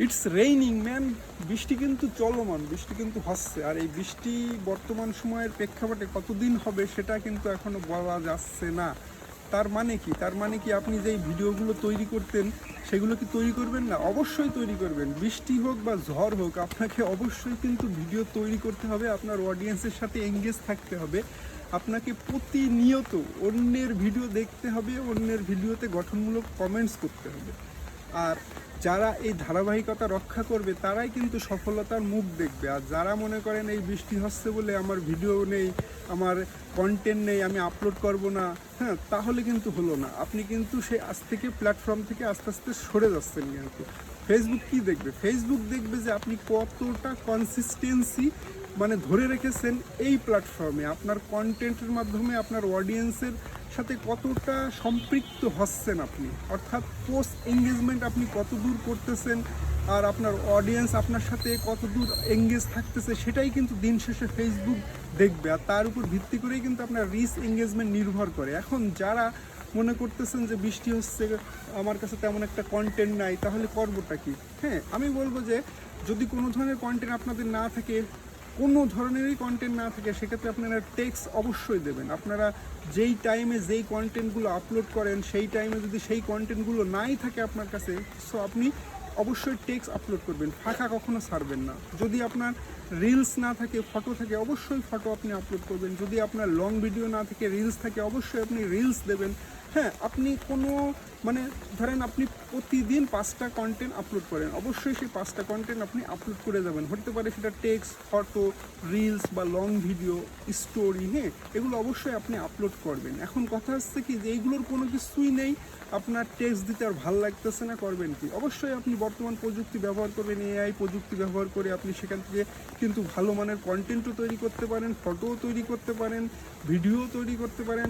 It's raining man. বৃষ্টি কিন্তু চলমান, বৃষ্টি কিন্তু হচ্ছে। আর এই বৃষ্টি বর্তমান সময়ের প্রেক্ষাপটে কতদিন হবে সেটা কিন্তু এখনো বলা যাচ্ছে না। তার মানে কি, তার মানে কি আপনি যেই ভিডিওগুলো তৈরি করতেন সেগুলো কি তৈরি করবেন না? অবশ্যই তৈরি করবেন। বৃষ্টি হোক বা ঝড় হোক, আপনাকে অবশ্যই কিন্তু ভিডিও তৈরি করতে হবে, আপনার অডিয়েন্সের সাথে এঙ্গেজ থাকতে হবে। আপনাকে প্রতিনিয়ত অন্যের ভিডিও দেখতে হবে, অন্যের ভিডিওতে গঠনমূলক কমেন্টস করতে হবে। আর যারা এই ধারাবাহিকতা রক্ষা করবে তারাই কিন্তু সফলতার মুখ দেখবে। আর যারা মনে করেন এই বৃষ্টি হচ্ছে বলে আমার ভিডিও নেই, আমার কন্টেন্ট নেই, আমি আপলোড করব না, হ্যাঁ, তাহলে কিন্তু হলো না। আপনি কিন্তু সেই আজ থেকে প্ল্যাটফর্ম থেকে আস্তে আস্তে সরে যাচ্ছেন। কিন্তু ফেসবুক কি দেখবে? ফেসবুক দেখবে যে আপনি কতটা কনসিস্টেন্সি মানে ধরে রেখেছেন এই প্ল্যাটফর্মে, আপনার কন্টেন্টের মাধ্যমে আপনার অডিয়েন্সের সাথে কতটা সম্পৃক্ত হচ্ছেন আপনি, অর্থাৎ পোস্ট এঙ্গেজমেন্ট আপনি কত দূর করতেছেন, আর আপনার অডিয়েন্স আপনার সাথে কত দূর এঙ্গেজ থাকতেছে, সেটাই কিন্তু দিন শেষে ফেসবুক দেখবে। আর তার উপর ভিত্তি করেই কিন্তু আপনার রিচ এঙ্গেজমেন্ট নির্ভর করে। এখন যারা মনে করতেছেন যে বৃষ্টি হচ্ছে, আমার কাছে তেমন একটা কন্টেন্ট নাই, তাহলে করবোটা কি? হ্যাঁ, আমি বলবো যে যদি কোনো ধরনের কন্টেন্ট আপনাদের না থাকে, কোনো ধরনেরই কন্টেন্ট না থাকে, সেক্ষেত্রে আপনারা টেক্সট অবশ্যই দেবেন। আপনারা যেই টাইমে যেই কন্টেন্টগুলো আপলোড করেন সেই টাইমে যদি সেই কন্টেন্টগুলো নাই থাকে আপনার কাছে, সো আপনি অবশ্যই টেক্সট আপলোড করবেন, ফাঁকা কখনো ছাড়বেন না। যদি আপনার রিলস না থাকে, ফটো থাকে, অবশ্যই ফটো আপনি আপলোড করবেন। যদি আপনার লং ভিডিও না থাকে, রিলস থাকে, অবশ্যই আপনি রিলস দেবেন। হ্যাঁ, আপনি কোনো মানে ধরেন আপনি প্রতিদিন 5টা কন্টেন্ট আপলোড করেন, অবশ্যই সেই 5টা কন্টেন্ট আপনি আপলোড করে যাবেন। হতে পারে সেটা টেক্সট, ফটো, রিলস বা লং ভিডিও, স্টোরি, হ্যাঁ, এগুলো অবশ্যই আপনি আপলোড করবেন। এখন কথা হচ্ছে কি যে এইগুলোর কোনো কিছুই নেই, আপনার টেক্সট দিতে আর ভালো লাগতেছে না, করবেন কি? অবশ্যই আপনি বর্তমান প্রযুক্তি ব্যবহার করবেন, এআই প্রযুক্তি ব্যবহার করে আপনি সেখান থেকে কিন্তু ভালো মানের কন্টেন্টও তৈরি করতে পারেন, ফটোও তৈরি করতে পারেন, ভিডিও তৈরি করতে পারেন,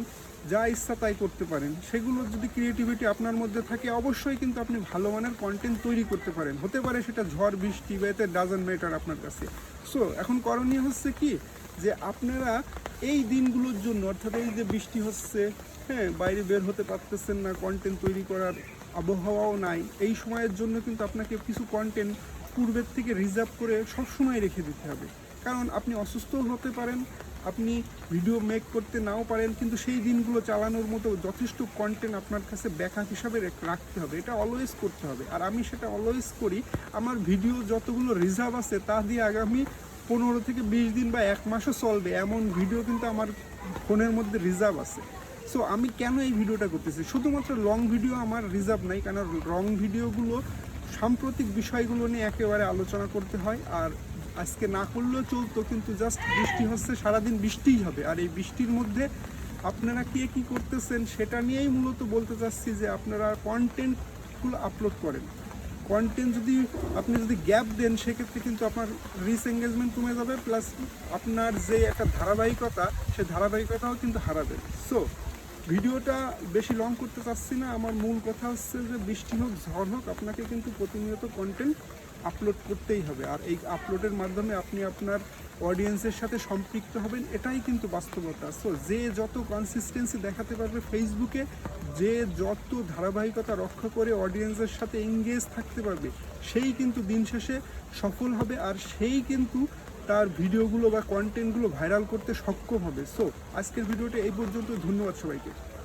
যা ইচ্ছা তাই করতে পারেন। সেগুলো যদি ক্রিয়েটিভিটি আপনার মধ্যে থাকে, অবশ্যই কিন্তু আপনি ভালো মানের কন্টেন্ট তৈরি করতে পারেন। হতে পারে সেটা ঝড় বৃষ্টি বা এতে ডাজন্ট ম্যাটার আপনার কাছে। সো এখন করণীয় হচ্ছে কি যে আপনারা এই দিনগুলোর জন্য, অর্থাৎ এই যে বৃষ্টি হচ্ছে, হ্যাঁ, বাইরে বের হতে পারতেছেন না, কন্টেন্ট তৈরি করার আবহাওয়াও নাই, এই সময়ের জন্য কিন্তু আপনাকে কিছু কন্টেন্ট পূর্বের থেকে রিজার্ভ করে সবসময় রেখে দিতে হবে। কারণ আপনি অসুস্থও হতে পারেন, আপনি ভিডিও মেক করতে নাও পারেন, কিন্তু সেই দিনগুলো চালানোর মতো যথেষ্ট কন্টেন্ট আপনার কাছে ব্যাকআপ হিসাবে রাখতে হবে। এটা অলওয়েজ করতে হবে। আর আমি সেটা অলওয়েজ করি। আমার ভিডিও যতগুলো রিজার্ভ আছে তা দিয়ে আগামী 15 থেকে 20 দিন বা 1 মাসও চলবে এমন ভিডিও কিন্তু আমার ফোনের মধ্যে রিজার্ভ আছে। সো আমি কেন এই ভিডিওটা করতেছি? শুধুমাত্র লং ভিডিও আমার রিজার্ভ নাই, কারণ লং ভিডিওগুলো সাম্প্রতিক বিষয়গুলো নিয়ে একেবারে আলোচনা করতে হয়। আর আজকে না করলেও চলতো, কিন্তু জাস্ট বৃষ্টি হচ্ছে, সারাদিন বৃষ্টিই হবে। আর এই বৃষ্টির মধ্যে আপনারা কে কী করতেছেন সেটা নিয়েই মূলত বলতে চাচ্ছি, যে আপনারা কন্টেন্টগুলো আপলোড করেন। কন্টেন্ট যদি আপনি গ্যাপ দেন, সেক্ষেত্রে কিন্তু আপনার রিচ এঙ্গেজমেন্ট কমে যাবে, প্লাস আপনার যে একটা ধারাবাহিকতা, সেই ধারাবাহিকতাও কিন্তু হারাবে। সো ভিডিওটা বেশি লং করতে চাচ্ছি না। আমার মূল কথা হচ্ছে যে বৃষ্টি হোক ঝড় হোক, আপনাকে কিন্তু প্রতিনিয়ত কন্টেন্ট আপলোড করতেই হবে। আর এই আপলোডের মাধ্যমে আপনি আপনার অডিয়েন্সের সাথে সম্পৃক্ত হবেন, এটাই কিন্তু বাস্তবতা। সো যে যত কনসিস্টেন্সি দেখাতে পারবে ফেসবুকে, যে যত ধারাবাহিকতা রক্ষা করে অডিয়েন্সের সাথে এঙ্গেজ থাকতে পারবে, সেই কিন্তু দিন শেষে সফল হবে। আর সেই কিন্তু তার ভিডিওগুলো বা কন্টেন্টগুলো ভাইরাল করতে সক্ষম হবে। সো আজকের ভিডিওটা এই পর্যন্ত। ধন্যবাদ সবাইকে।